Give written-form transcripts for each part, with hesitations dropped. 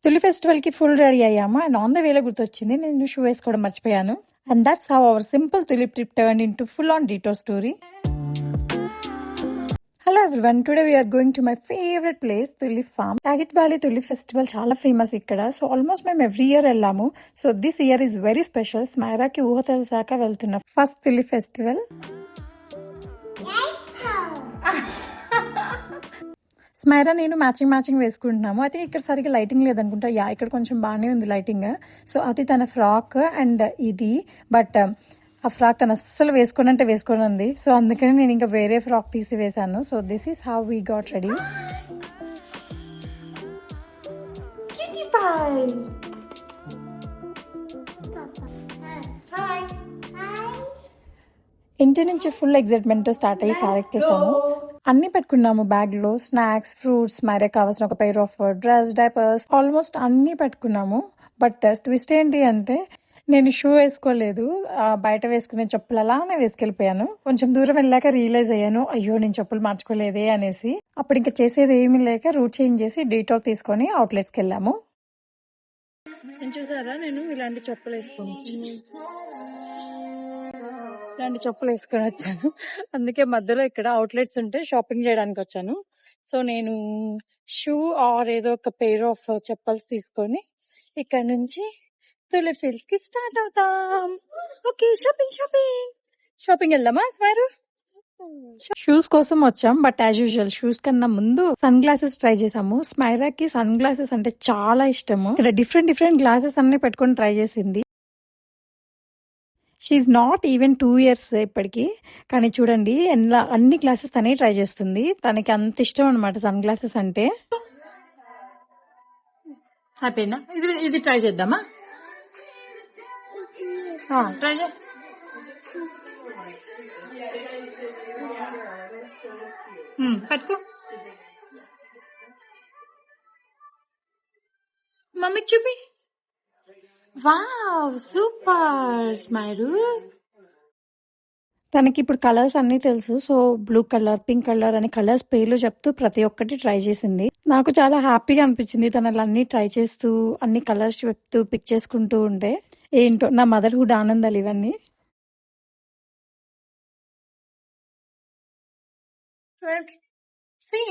తులి ఫెస్టివల్‌కి full ready అయ్యాము. And on the వేలో గుర్తొచ్చింది నేను షూ వేసుకోవడం మర్చిపోయాను. And that's how our simple tulip trip turned into full on detour story. Hello everyone, today we are going to my favourite place tulip farm. Skagit valley tulip festival చాలా famous ఇక్కడ. So almost మేము every year వెళ్ళాము. So this year is very special. స్మైరాకి ఊహ తెలిసాక వెళ్తున్న first tulip festival. స్మైరా నేను matching వేసుకుంటున్నాము. అయితే ఇక్కడ సరిగ్గా లైటింగ్ లేదనుకుంటా. ఇక్కడ కొంచెం బాగానే ఉంది లైటింగ్. సో అది తన ఫ్రాక్ అండ్ ఇది, బట్ ఆ ఫ్రాక్ తను అస్సలు వేసుకోని ఉంది. సో అందుకని నేను ఇంకా వేరే ఫ్రాక్ తీసి వేసాను. So this is how we got ready. ఇంటి నుంచి ఫుల్ ఎగ్జైట్మెంట్ తో స్టార్ట్ అయ్యి కార్ ఎక్కేసాము. అన్ని పెట్టుకున్నాము బ్యాగ్ లో, స్నాక్స్, ఫ్రూట్స్, మరే కావాల్సిన ఒక pair of dress, diapers, almost అన్ని పెట్టుకున్నాము. బట్ ట్విస్ట్ ఏంటి అంటే నేను షూ వేసుకోలేదు. బయట వేసుకునే చెప్పులు అలానే వేసుకెళ్ళిపోయాను. కొంచెం దూరం వెళ్ళాక రియలైజ్ అయ్యాను, అయ్యో నేను చెప్పులు మార్చుకోలేదే అనేసి. అప్పుడు ఇంకా చేసేది ఏమీ లేక రూట్ చేంజ్ చేసి డీటోర్ తీసుకొని అవుట్లెట్స్కి వెళ్ళాము. చూసారా, నేను ఇలాంటి చెప్పులు వేసుకొని వచ్చాను. అందుకే మధ్యలో ఇక్కడ అవుట్లెట్స్ ఉంటే షాపింగ్ చేయడానికి వచ్చాను. సో నేను షూ ఆర్ ఏదో ఒక పెయిర్ ఆఫ్ చెప్పల్స్ తీసుకొని ఇక్కడ నుంచి తులిప్ ఫీల్డ్స్ కి స్టార్ట్ అవుతాం. ఓకే, షాపింగ్ వెళ్దామా స్మైరు? షూస్ కోసం వచ్చాం, బట్ యాజ్ యూజువల్ షూస్ కన్నా ముందు సన్ గ్లాసెస్ ట్రై చేసాము. స్మైరాకి సన్ గ్లాసెస్ అంటే చాలా ఇష్టము. ఇక్కడ డిఫరెంట్ గ్లాసెస్ అన్ని పెట్టుకొని ట్రై చేసింది. షీఈ్ నాట్ ఈవెన్ 2 years ఇప్పటికి, కానీ చూడండి అన్ని గ్లాసెస్ తనే ట్రై చేస్తుంది. తనకి అంత ఇష్టం అనమాట సన్ గ్లాసెస్ అంటే. హ్యాపీనా? ఇది ట్రై చేద్దామా? ట్రై చే. పట్టుకో, మమ్మీకి చూపి. Wow, super Smairu. తనకి ఇప్పుడు కలర్స్ అన్ని తెలుసు. So blue colour, pink colour అని కలర్స్ పేర్లు చెప్తూ ప్రతి ఒక్కటి ట్రై చేసింది. నాకు చాలా హ్యాపీగా అనిపించింది తను అలా అన్ని ట్రై చేస్తూ అన్ని కలర్స్ చెప్తూ పిక్ చేసుకుంటూ ఉంటే. ఏంటో నా మదర్హుడ్ ఆనందాలు ఇవన్నీ.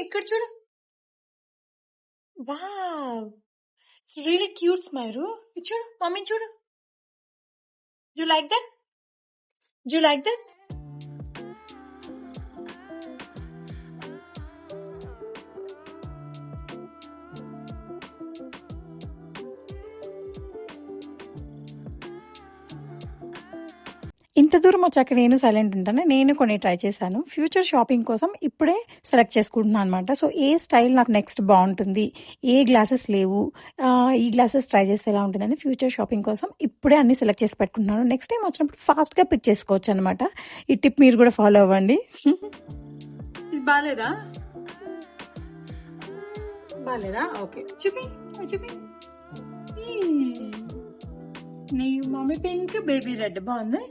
ఇక్కడ చూడు, వావ్, ఇట్స్ రియల్లీ క్యూట్ స్మైరు. చూడు మమ్మీ, చూడు. You like that? ఇంత దూరం వచ్చాక నేను సైలెంట్ ఉంటాను. నేను కొన్ని ట్రై చేశాను. ఫ్యూచర్ షాపింగ్ కోసం ఇప్పుడే సెలెక్ట్ చేసుకుంటున్నాను అనమాట. సో ఏ స్టైల్ నాకు నెక్స్ట్ బాగుంటుంది, ఏ గ్లాసెస్ లేవు, ఈ గ్లాసెస్ ట్రై చేస్తే ఎలా ఉంటుందని ఫ్యూచర్ షాపింగ్ కోసం ఇప్పుడే అన్ని సెలెక్ట్ చేసి పెట్టుకుంటున్నాను. నెక్స్ట్ టైం వచ్చినప్పుడు ఫాస్ట్గా పిక్ చేసుకోవచ్చు అనమాట. ఈ టిప్ మీరు కూడా ఫాలో అవ్వండి. బాలేదా? ఓకే, చూపి. నీ మమ్మీ పింక్, బేబీ రెడ్ బాగుంది.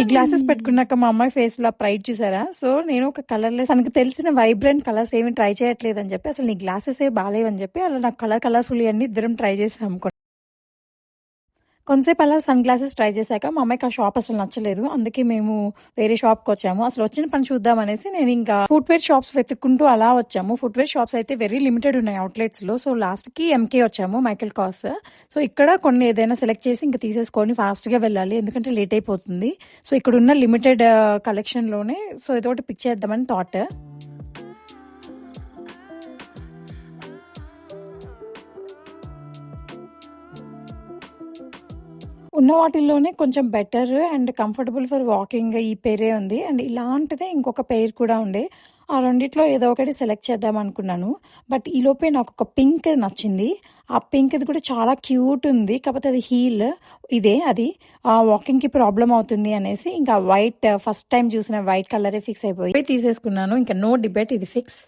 ఈ గ్లాసెస్ పెట్టుకున్నాక మా అమ్మాయి ఫేస్ లో ప్రైడ్ చూసారా? సో నేను ఒక కలర్లెస్, తనకు తెలిసిన వైబ్రెంట్ కలర్స్ ఏమి ట్రై చేయట్లేదు అని చెప్పి, అసలు నీ గ్లాసెస్ ఏ బాగాలేవని చెప్పి అలా నాకు కలర్ఫుల్ అన్ని ఇద్దరం ట్రై చేసాము. కొంతసేపు అలా సన్ గ్లాసెస్ ట్రై చేశాక మా అమ్మాయికి ఆ షాప్ అసలు నచ్చలేదు. అందుకే మేము వేరే షాప్కి వచ్చాము. అసలు వచ్చిన పని చూద్దాం అనేసి నేను ఇంకా ఫుట్వేర్ షాప్స్ వెతుక్కుంటూ అలా వచ్చాము. ఫుట్వేర్ షాప్స్ అయితే వెరీ లిమిటెడ్ ఉన్నాయి అవుట్లెట్స్ లో. సో లాస్ట్ కి ఎంకే వచ్చాము, మైకెల్ కాస్. సో ఇక్కడ కొన్ని ఏదైనా సెలెక్ట్ చేసి ఇంకా తీసేసుకొని ఫాస్ట్ గా వెళ్ళాలి, ఎందుకంటే లేట్ అయిపోతుంది. సో ఇక్కడ ఉన్న లిమిటెడ్ కలెక్షన్ లోనే సో ఏదో ఒకటి పిక్ చేద్దామని థాట్. ఉన్న వాటిల్లోనే కొంచెం better and comfortable for walking ఈ పేరే ఉంది. అండ్ ఇలాంటిదే ఇంకొక పేర్ కూడా ఉండే. ఆ రెండిట్లో ఏదో ఒకటి సెలెక్ట్ చేద్దాం అనుకున్నాను. బట్ ఈ లోపే నాకు ఒక పింక్ నచ్చింది. ఆ పింక్ ఇది కూడా చాలా క్యూట్ ఉంది. కాకపోతే అది హీల్ ఇదే, అది వాకింగ్ కి ప్రాబ్లం అవుతుంది అనేసి ఇంకా వైట్, ఫస్ట్ టైం చూసిన వైట్ కలరే ఫిక్స్ అయిపోయి తీసేసుకున్నాను. ఇంకా నో డిబేట్, ఇది ఫిక్స్.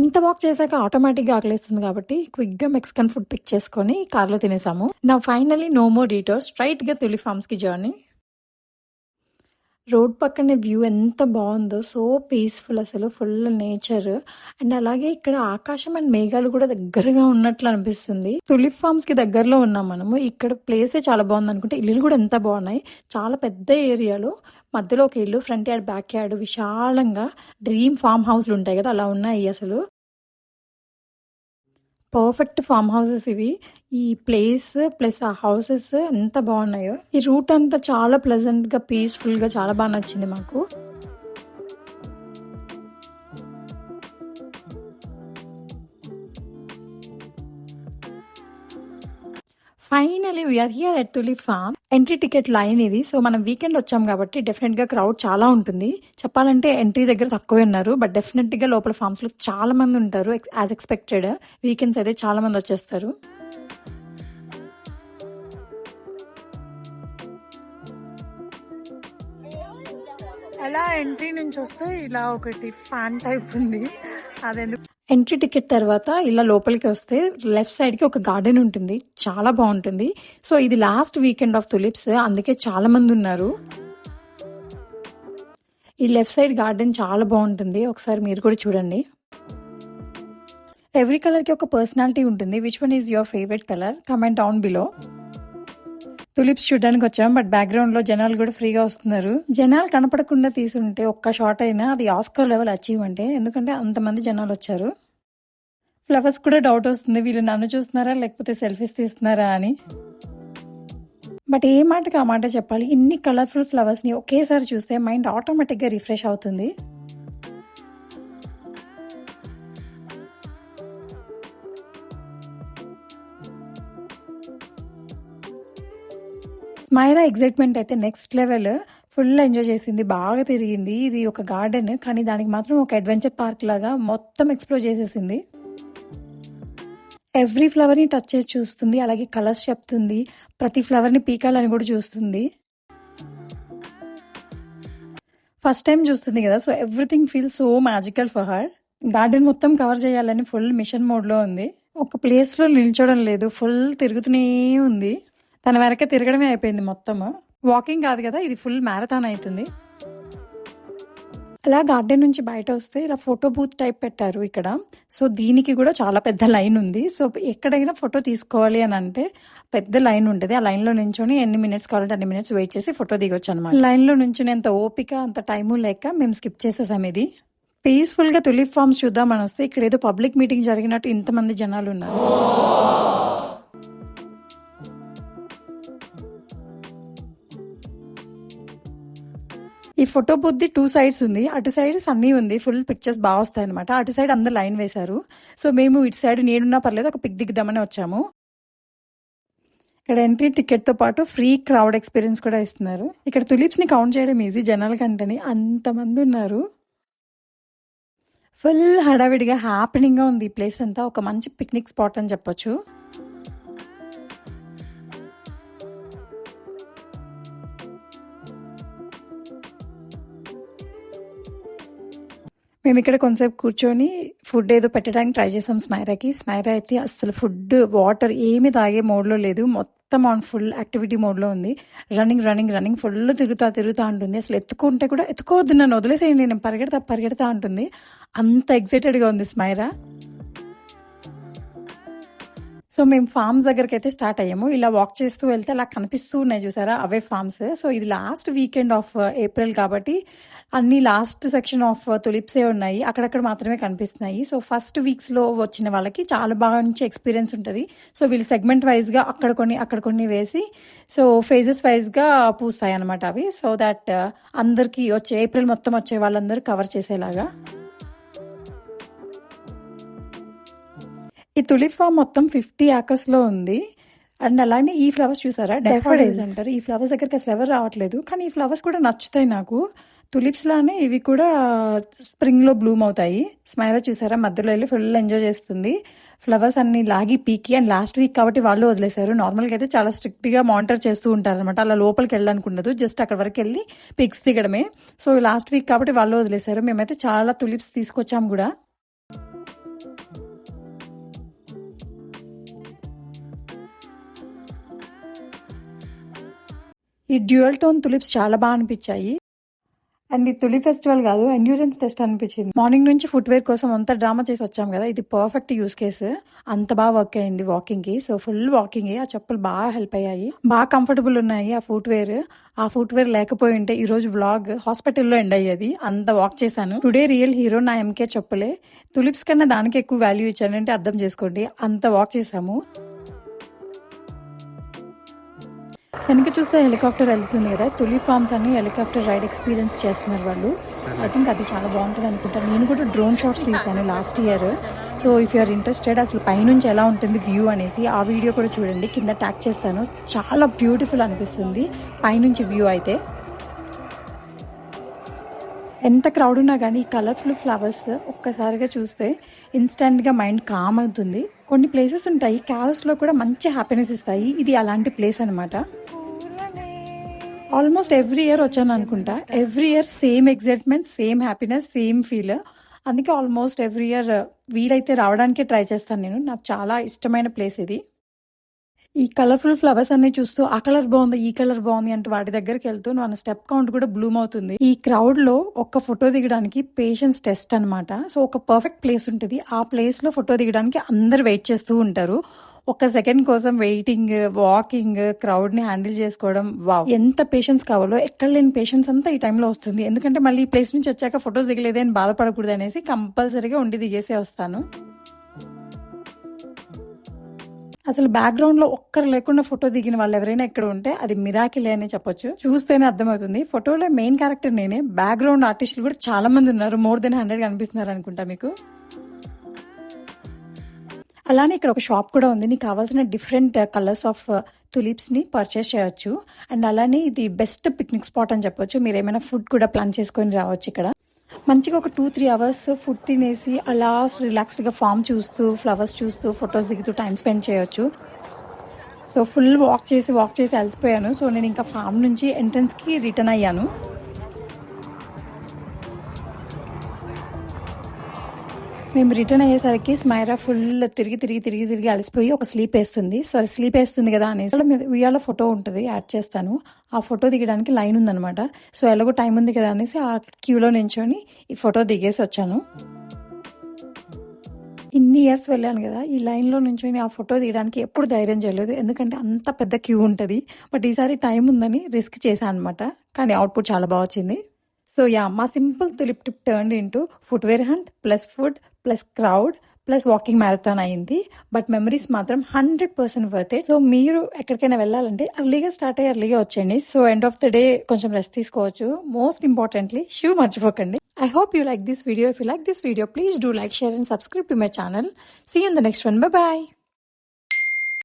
ఇంత వాక్ చేశాక ఆటోమేటిక్గా ఆకలిస్తుంది కాబట్టి క్విక్గా మెక్సికన్ ఫుడ్ పిక్ చేసుకొని కార్లో తినేసాము. నా ఫైనలీ నో మోర్ డీటోర్స్, స్ట్రైట్గా తులి ఫార్మ్స్కి జర్నీ. రోడ్ పక్కనే వ్యూ ఎంత బాగుందో, సో పీస్ఫుల్, అసలు ఫుల్ నేచర్. అండ్ అలాగే ఇక్కడ ఆకాశం అండ్ మేఘాలు కూడా దగ్గరగా ఉన్నట్లు అనిపిస్తుంది. తులిప్ ఫార్మ్స్ కి దగ్గరలో ఉన్నాం మనము. ఇక్కడ ప్లేసే చాలా బాగుంది అనుకుంటే ఇల్లులు కూడా ఎంత బాగున్నాయి. చాలా పెద్ద ఏరియాలో మధ్యలో ఒక ఇల్లు, ఫ్రంట్ యార్డ్ బ్యాక్ యార్డ్ విశాలంగా డ్రీమ్ ఫామ్ హౌస్లు ఉంటాయి కదా, అలా ఉన్నాయి అసలు. పర్ఫెక్ట్ ఫార్మ్ హౌసెస్ ఇవి. ఈ ప్లేస్ ప్లస్ ఆ హౌసెస్ ఎంత బాగున్నాయో. ఈ రూట్ అంతా చాలా ప్లెజెంట్ గా, పీస్ఫుల్ గా చాలా బాగా నచ్చింది మాకు. Finally we're here at tulip farm. Entry ticket line ఇది. సో మనం వీకెండ్ వచ్చాం కాబట్టి డెఫినెట్ గా క్రౌడ్ చాలా ఉంటుంది. చెప్పాలంటే ఎంట్రీ దగ్గర తక్కువే ఉన్నారు, బట్ డెఫినెట్ గా లోపల ఫార్మ్స్ లో చాలా మంది ఉంటారు. యాజ్ ఎక్స్పెక్టెడ్ వీకెండ్స్ అయితే చాలా మంది వచ్చేస్తారు. అలా ఎంట్రీ నుంచి వస్తే ఇలా ఒకటి ఫ్యాన్ టైప్ ఉంది, అదెందుకు. ఎంట్రీ టికెట్ తర్వాత ఇలా లోపలికి వస్తే లెఫ్ట్ సైడ్ కి ఒక గార్డెన్ ఉంటుంది, చాలా బాగుంటుంది. సో ఇది లాస్ట్ వీకెండ్ ఆఫ్ తులిప్స్, అందుకే చాలా మంది ఉన్నారు. ఈ లెఫ్ట్ సైడ్ గార్డెన్ చాలా బాగుంటుంది, ఒకసారి మీరు కూడా చూడండి. ఎవ్రీ కలర్ కి ఒక పర్సనాలిటీ ఉంటుంది. Which one is your favourite colour? Comment down below. Tulips చూడడానికి వచ్చాం, బట్ బ్యాక్గ్రౌండ్ లో జనాలు కూడా ఫ్రీగా వస్తున్నారు. జనాలు కనపడకుండా తీసుంటే ఒక్క షాట్ అయినా అది ఆస్కర్ లెవెల్ అచీవ్మెంట్, ఎందుకంటే అంతమంది జనాలు వచ్చారు. ఫ్లవర్స్ కూడా డౌట్ వస్తుంది, వీళ్ళు నన్ను చూస్తున్నారా లేకపోతే సెల్ఫీస్ తీస్తున్నారా అని. బట్ ఏ మాటకి ఆ మాట చెప్పాలి, ఇన్ని కలర్ఫుల్ ఫ్లవర్స్ ని ఒకేసారి చూస్తే మైండ్ ఆటోమేటిక్ గా రిఫ్రెష్ అవుతుంది. స్మైరా ఎగ్జైట్మెంట్ అయితే నెక్స్ట్ లెవెల్. ఫుల్ ఎంజాయ్ చేసింది, బాగా తిరిగింది. ఇది ఒక గార్డెన్, కానీ దానికి మాత్రం ఒక అడ్వెంచర్ పార్క్ లాగా మొత్తం ఎక్స్ప్లోర్ చేసేసింది. ఎవ్రీ ఫ్లవర్ ని టచ్ చేసి చూస్తుంది, అలాగే కలర్స్ చెప్తుంది, ప్రతి ఫ్లవర్ ని పీకాలని కూడా చూస్తుంది. ఫస్ట్ టైం చూస్తుంది కదా, so everything feel so magical for her. Garden మొత్తం కవర్ చేయాలని ఫుల్ మిషన్ మోడ్ లో ఉంది. ఒక ప్లేస్ లో నిల్చోడం లేదు, ఫుల్ తిరుగుతూనే ఉంది. తన వెనక తిరగడమే అయిపోయింది మొత్తం. వాకింగ్ కాదు కదా, ఇది ఫుల్ మ్యారథాన్ అవుతుంది. అలా గార్డెన్ నుంచి బయట వస్తే ఇలా ఫోటో బూత్ టైప్ పెట్టారు ఇక్కడ. సో దీనికి కూడా చాలా పెద్ద లైన్ ఉంది. సో ఎక్కడైనా ఫోటో తీసుకోవాలి అని అంటే పెద్ద లైన్ ఉంటుంది. ఆ లైన్ లో నుంచొని ఎన్ని మినిట్స్ కావాలంటే అన్ని మినిట్స్ వెయిట్ చేసి ఫోటో దిగొచ్చు అనమాట. లైన్ లో నుంచి అంత ఓపిక, అంత టైము లేక మేము స్కిప్ చేసేసాం ఇది. పీస్ఫుల్ గా తులిప్ ఫార్మ్స్ చూద్దామని వస్తే ఇక్కడ ఏదో పబ్లిక్ మీటింగ్ జరిగినట్టు ఇంతమంది జనాలు ఉన్నారు. ఈ ఫోటో బుద్ధి 2 సైడ్స్ ఉంది. అటు సైడ్ సన్నీ ఉంది, ఫుల్ పిక్చర్స్ బాగా వస్తాయి అనమాట. అటు సైడ్ అందరు లైన్ వేశారు. సో మేము ఇటు సైడ్ నేనున్నా పర్లేదు ఒక పిక్ దిగుదామని వచ్చాము. ఇక్కడ ఎంట్రీ టికెట్ తో పాటు ఫ్రీ క్రౌడ్ ఎక్స్పీరియన్స్ కూడా ఇస్తున్నారు. ఇక్కడ తులిప్స్ ని కౌంట్ చేయడం ఈజీ, జనాల కంటేనే అంతమంది ఉన్నారు. ఫుల్ హడావిడిగా హ్యాపీనింగ్ గా ఉంది ఈ ప్లేస్ అంతా. ఒక మంచి పిక్నిక్ స్పాట్ అని చెప్పొచ్చు. మేము ఇక్కడ కొంతసేపు కూర్చొని ఫుడ్ ఏదో పెట్టడానికి ట్రై చేసాం స్మైరాకి. స్మైరా అయితే అసలు ఫుడ్ వాటర్ ఏమి తాగే మోడ్లో లేదు, మొత్తం ఆన్ ఫుల్ యాక్టివిటీ మోడ్లో ఉంది. రన్నింగ్ రన్నింగ్ రన్నింగ్ ఫుల్ తిరుగుతా ఉంటుంది. అసలు ఎత్తుకుంటే కూడా ఎత్తుకోవద్దు, నన్ను వదిలేసేయండి, నేను పరిగెడతా అంటుంది. అంత ఎక్సైటెడ్గా ఉంది స్మైరా. సో మేము ఫార్మ్స్ దగ్గరికి అయితే స్టార్ట్ అయ్యాము. ఇలా వాక్ చేస్తూ వెళ్తే అలా కనిపిస్తూ ఉన్నాయి చూసారా, అవే ఫార్మ్స్. సో ఇది లాస్ట్ వీకెండ్ ఆఫ్ ఏప్రిల్ కాబట్టి అన్ని లాస్ట్ సెక్షన్ ఆఫ్ తులిప్సే ఉన్నాయి, అక్కడక్కడ మాత్రమే కనిపిస్తున్నాయి. సో ఫస్ట్ వీక్స్ లో వచ్చిన వాళ్ళకి చాలా బాగా మంచి ఎక్స్పీరియన్స్ ఉంటుంది. సో వీళ్ళు సెగ్మెంట్ వైజ్ గా అక్కడ కొన్ని వేసి సో ఫేజెస్ వైజ్ గా పూస్తాయి అనమాట అవి. సో దట్ అందరికి వచ్చే ఏప్రిల్ మొత్తం వచ్చే వాళ్ళందరూ కవర్ చేసేలాగా. ఈ తులిప్ ఫామ్ మొత్తం 50 acres లో ఉంది. అండ్ అలానే ఈ ఫ్లవర్స్ చూసారా, డెఫోడిల్స్ అంటారు. ఈ ఫ్లవర్స్ దగ్గరికి అసలు ఎవరు రావట్లేదు, కానీ ఈ ఫ్లవర్స్ కూడా నచ్చుతాయి నాకు. తులిప్స్ లానే ఇవి కూడా స్ప్రింగ్ లో బ్లూమ్ అవుతాయి. స్మైరా చూసారా మధ్యలో వెళ్ళి ఫుల్ ఎంజాయ్ చేస్తుంది. ఫ్లవర్స్ అన్ని లాగి పీకి, అండ్ లాస్ట్ వీక్ కాబట్టి వాళ్ళు వదిలేశారు. నార్మల్గా అయితే చాలా స్ట్రిక్ట్ గా మానిటర్ చేస్తూ ఉంటారు అనమాట. అలా లోపలికి వెళ్ళడానికి ఉండదు, జస్ట్ అక్కడ వరకు వెళ్ళి పిక్స్ దిగడమే. సో లాస్ట్ వీక్ కాబట్టి వాళ్ళు వదిలేశారు. మేమైతే చాలా తులిప్స్ తీసుకొచ్చాము కూడా. ఈ డ్యూయల్ టోన్ తులిప్స్ చాలా బాగా అనిపించాయి. అండ్ ఈ తులి ఫెస్టివల్ కాదు, ఎండ్యూరెన్స్ టెస్ట్ అనిపించింది. మార్నింగ్ నుంచి ఫుట్వేర్ కోసం అంతా డ్రామా చేసి వచ్చాం కదా, ఇది పర్ఫెక్ట్ యూస్ కేసు. అంత బాగా వర్క్ అయింది వాకింగ్ కి. So full walking. ఆ చెప్పులు బాగా హెల్ప్ అయ్యాయి, బాగా కంఫర్టబుల్ ఉన్నాయి ఆ ఫుట్వేర్. ఆ ఫుట్వేర్ లేకపోయి ఉంటే ఈ రోజు వ్లాగ్ హాస్పిటల్లో ఎండ్ అయ్యేది. అంత వాక్ చేశాను. టుడే రియల్ హీరో నా ఎంకే చెప్పులే. తులిప్స్ కన్నా దానికి ఎక్కువ వాల్యూ ఇచ్చానంటే అర్థం చేసుకోండి. అంత వాక్ చేసాము. వెనక చూస్తే హెలికాప్టర్ వెళ్తుంది కదా, తులి ఫార్మ్స్ అని హెలికాప్టర్ రైడ్ ఎక్స్పీరియన్స్ చేస్తున్నారు వాళ్ళు. ఐ థింక్ అది చాలా బాగుంటుంది అనుకుంటా. నేను కూడా డ్రోన్ షాట్స్ తీసాను last year. So if you're interested అసలు పైనుంచి ఎలా ఉంటుంది వ్యూ అనేసి ఆ వీడియో కూడా చూడండి, కింద ట్యాగ్ చేస్తాను. చాలా బ్యూటిఫుల్ అనిపిస్తుంది పైనుంచి వ్యూ అయితే. ఎంత క్రౌడ్ ఉన్నా కానీ ఈ కలర్ఫుల్ ఫ్లవర్స్ ఒక్కసారిగా చూస్తే ఇన్స్టెంట్గా మైండ్ కామ్ అవుతుంది. కొన్ని ప్లేసెస్ ఉంటాయి క్యావ్స్లో కూడా మంచి హ్యాపీనెస్ ఇస్తాయి. ఇది అలాంటి ప్లేస్ అనమాట. ఆల్మోస్ట్ ఎవ్రీ ఇయర్ వచ్చాను అనుకుంటా. Every year same excitement, same happiness, same feel. అందుకే ఆల్మోస్ట్ ఎవ్రీ ఇయర్ వీడైతే రావడానికే ట్రై చేస్తాను నేను. నాకు చాలా ఇష్టమైన ప్లేస్ ఇది. ఈ కలర్ఫుల్ ఫ్లవర్స్ అన్ని చూస్తూ ఆ కలర్ బాగుంది, ఈ కలర్ బాగుంది అంటే వాటి దగ్గరికి వెళ్తూ మన స్టెప్ కౌంట్ కూడా బ్లూమ్ అవుతుంది. ఈ క్రౌడ్ లో ఒక్క ఫోటో దిగడానికి పేషెన్స్ టెస్ట్ అనమాట. సో ఒక పర్ఫెక్ట్ ప్లేస్ ఉంటుంది, ఆ ప్లేస్ లో ఫోటో దిగడానికి అందరు వెయిట్ చేస్తూ ఉంటారు. ఒక్క సెకండ్ కోసం వెయిటింగ్, వాకింగ్, క్రౌడ్ ని హ్యాండిల్ చేసుకోవడం, వావ్ ఎంత పేషెన్స్ కావాలో. ఎక్కడ లేని పేషెన్స్ అంతా ఈ టైంలో వస్తుంది. ఎందుకంటే మళ్ళీ ఈ ప్లేస్ నుంచి వచ్చాక ఫొటోస్ దిగలేదే అని బాధపడకూడదు అనేసి కంపల్సరీగా ఉండి దిగేసే వస్తాను. అసలు బ్యాక్గ్రౌండ్ లో ఒక్కరు లేకుండా ఫోటో దిగిన వాళ్ళు ఎవరైనా ఇక్కడ ఉంటే అది మిరాకిలే అని చెప్పొచ్చు. చూస్తేనే అర్థమవుతుంది. ఫోటోలో మెయిన్ క్యారెక్టర్ నేనే. బ్యాక్గ్రౌండ్ ఆర్టిస్టులు కూడా చాలా మంది ఉన్నారు. మోర్ దెన్ 100 కనిపిస్తున్నారు అనుకుంటా మీకు. అలానే ఇక్కడ ఒక షాప్ కూడా ఉంది. నీకు కావాల్సిన డిఫరెంట్ కలర్స్ ఆఫ్ తులిప్స్ ని పర్చేస్ చేయొచ్చు. అండ్ అలానే ఇది బెస్ట్ పిక్నిక్ స్పాట్ అని చెప్పొచ్చు. మీరు ఏమైనా ఫుడ్ కూడా ప్లాన్ చేసుకొని రావచ్చు ఇక్కడ. మంచిగా ఒక 2-3 అవర్స్ ఫుడ్ తినేసి అలా రిలాక్స్డ్గా ఫామ్ చూస్తూ, ఫ్లవర్స్ చూస్తూ, ఫొటోస్ దిగుతూ టైం స్పెండ్ చేయొచ్చు. సో ఫుల్ వాక్ చేసి అలసిపోయాను. సో నేను ఇంకా ఫామ్ నుంచి ఎంట్రన్స్కి రిటర్న్ అయ్యాను. మేము రిటర్న్ అయ్యేసరికి స్మైరా ఫుల్ తిరిగి అలసిపోయి ఒక స్లీప్ వేస్తుంది. సో స్లీప్ వేస్తుంది కదా అనేసి ఉయ్యాల ఫోటో ఉంటుంది, యాడ్ చేస్తాను. ఆ ఫోటో దిగడానికి లైన్ ఉందనమాట. సో ఎలాగో టైం ఉంది కదా అనేసి ఆ క్యూలో నించొని ఈ ఫోటో దిగేసి వచ్చాను. ఇన్ని ఇయర్స్ వెళ్ళాను కదా, ఈ లైన్లో నుంచొని ఆ ఫోటో తీయడానికి ఎప్పుడు ధైర్యం చేయలేదు. ఎందుకంటే అంత పెద్ద క్యూ ఉంటుంది. బట్ ఈసారి టైం ఉందని రిస్క్ చేశాను అనమాట. కానీ అవుట్పుట్ చాలా బాగా వచ్చింది. సో యా, మా simple tulip trip turned into footwear hunt plus food plus crowd plus walking marathon అయింది. బట్ మెమరీస్ మాత్రం 100% వర్త్ ఇట్. సో మీరు ఎక్కడికైనా వెళ్ళాలంటే అర్లీగా స్టార్ట్ అయ్యి అర్లీగా వచ్చేయండి. So end of the day కొంచెం రెస్ట్ తీసుకోవచ్చు. మోస్ట్ ఇంపార్టెంట్లీ షూ మర్చిపోకండి. I hope you like this video. If you like this video, please do like, share and subscribe to my channel. See you in the next one. Bye bye.